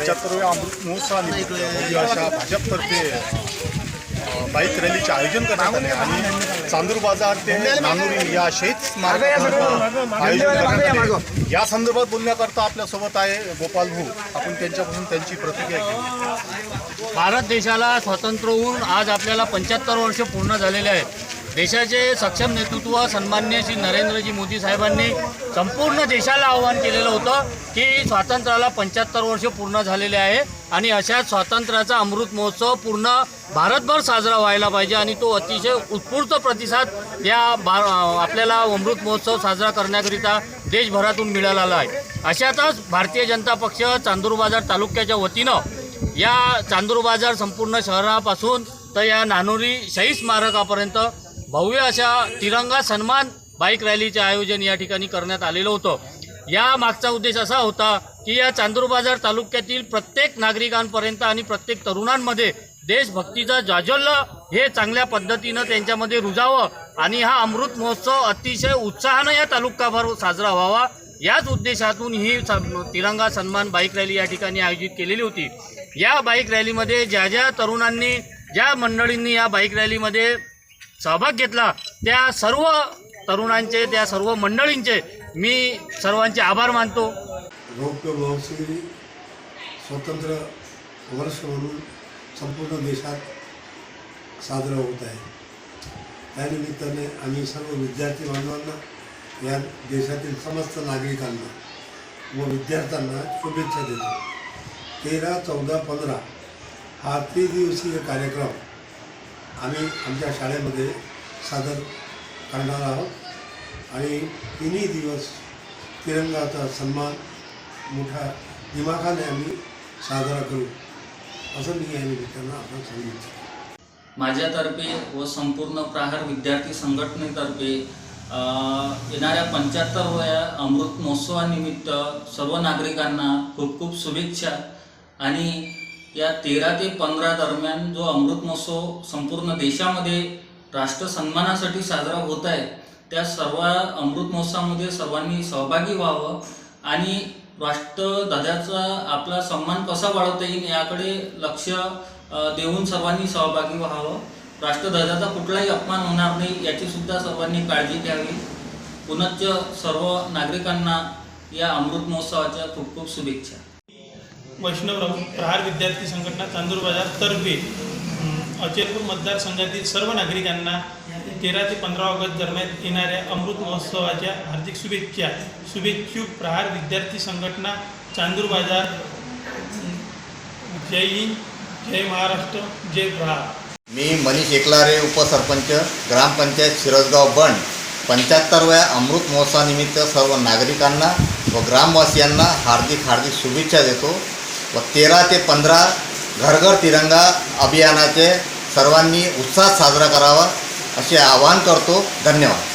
75व्या अमृत महोत्सवानिमित्त अशा भाजपतर्फे बाईक रॅलीचे आयोजन करण्यात आले आणि चांदूर बाजार ते नानुरी या शहीद स्मारकात आयोजन करण्यात आले। या संदर्भात बोलण्याकरता आपल्यासोबत आहे गोपाल भाऊ। आपण त्यांच्यापासून त्यांची प्रतिक्रिया घेऊ। भारत देशाला स्वातंत्र्य होऊन आज आपल्याला 75 वर्ष पूर्ण झालेले आहेत। देशाचे सक्षम नेतृत्व सन्माननीय श्री नरेंद्रजी मोदी साहेबांनी संपूर्ण देशाला आवाहन केलेलं होतं की स्वातंत्र्याला 75 वर्ष पूर्ण झालेले आहे आणि अशाच स्वातंत्र्याचा अमृत महोत्सव पूर्ण भारतभर साजरा व्हायला पाहिजे आणि तो अतिशय उत्स्फूर्त प्रतिसाद या आपल्याला अमृत महोत्सव साजरा करण्याकरिता देशभरातून मिळालेला आहे। अशातच भारतीय जनता पक्ष चांदूर बाजार तालुक्याच्या वतीनं या चांदूर बाजार संपूर्ण शहरापासून तर या नानुरी शहीद स्मारकापर्यंत भव्य अशा तिरंगा सन्मान बाईक रॅलीचे आयोजन या ठिकाणी करण्यात आलेलं होतं। या मागचा उद्देश असा होता की या चांदूर बाजार तालुक्यातील प्रत्येक नागरिकांपर्यंत आणि प्रत्येक तरुणांमध्ये देशभक्तीचं जाज्वल्य हे चांगल्या पद्धतीनं त्यांच्यामध्ये रुजावं आणि हा अमृत महोत्सव अतिशय उत्साहानं या तालुकाभर साजरा व्हावा याच उद्देशातून ही तिरंगा सन्मान बाईक रॅली या ठिकाणी आयोजित केलेली होती। या बाईक रॅलीमध्ये ज्या तरुणांनी ज्या मंडळींनी या बाईक रॅलीमध्ये सहभाग घेतला त्या सर्व तरुणांचे त्या सर्व मंडळींचे मी सर्वांचे आभार मानतो। रौप्य महोत्सवी स्वतंत्र वर्ष म्हणून संपूर्ण देशात साजरा होत आहे। त्यानिमित्ताने आम्ही सर्व विद्यार्थी बांधवांना या देशातील समस्त नागरिकांना व विद्यार्थ्यांना शुभेच्छा देतो। 13, 14, 15 हा त्रिदिवसीय कार्यक्रम आम्ही आमच्या शाळेमध्ये सादर करणार आहोत आणि तिन्ही दिवस तिरंगाचा सन्मान मोठ्या दिमाखाने आम्ही साजरा करू असं मी या निमित्तानं आपण सांगितलं। माझ्यातर्फे व संपूर्ण प्रहार विद्यार्थी संघटनेतर्फे येणाऱ्या 75व्या अमृत महोत्सवानिमित्त सर्व नागरिकांना खूप खूप शुभेच्छा। आणि या 13 ते 15 दरम्यान जो अमृत महोत्सव संपूर्ण देशामध्ये राष्ट्र सन्मानासाठी साजरा होत आहे त्या सर्व अमृत महोत्सवामध्ये सर्वांनी सहभागी व्हावं आणि राष्ट्रध्वजाचा आपला सन्मान कसा वाढवता येईल याकडे लक्ष देऊन सर्वांनी सहभागी व्हावं। राष्ट्रध्वजाचा कुठलाही अपमान होणार नाही याची सुद्धा सर्वांनी काळजी घ्यावी। पुनश्च सर्व नागरिकांना या अमृत महोत्सवाच्या खूप खूप शुभेच्छा। वैष्णवराव प्रहार विद्यार्थी संघटना चांदूर बाजार तर्फे अचलपूर मतदारसंघातील सर्व नागरिकांना 13 ते 15 ऑगस्ट दरम्यान येणाऱ्या अमृत महोत्सवाच्या हार्दिक शुभेच्छा। शुभेच्छुक प्रहार विद्यार्थी संघटना चांदूर बाजार। जय हिंद, जय महाराष्ट्र, जय प्रहार। मी मनीष एकलारे, उपसरपंच, ग्रामपंचायत शिरसगाव बंड। 75व्या अमृत महोत्सवानिमित्त सर्व नागरिकांना व ग्रामवासियांना हार्दिक शुभेच्छा देतो व 13 ते 15 घर घर तिरंगा अभियानाचे सर्वांनी उत्साहात साजरा करावा असे आवाहन करतो। धन्यवाद।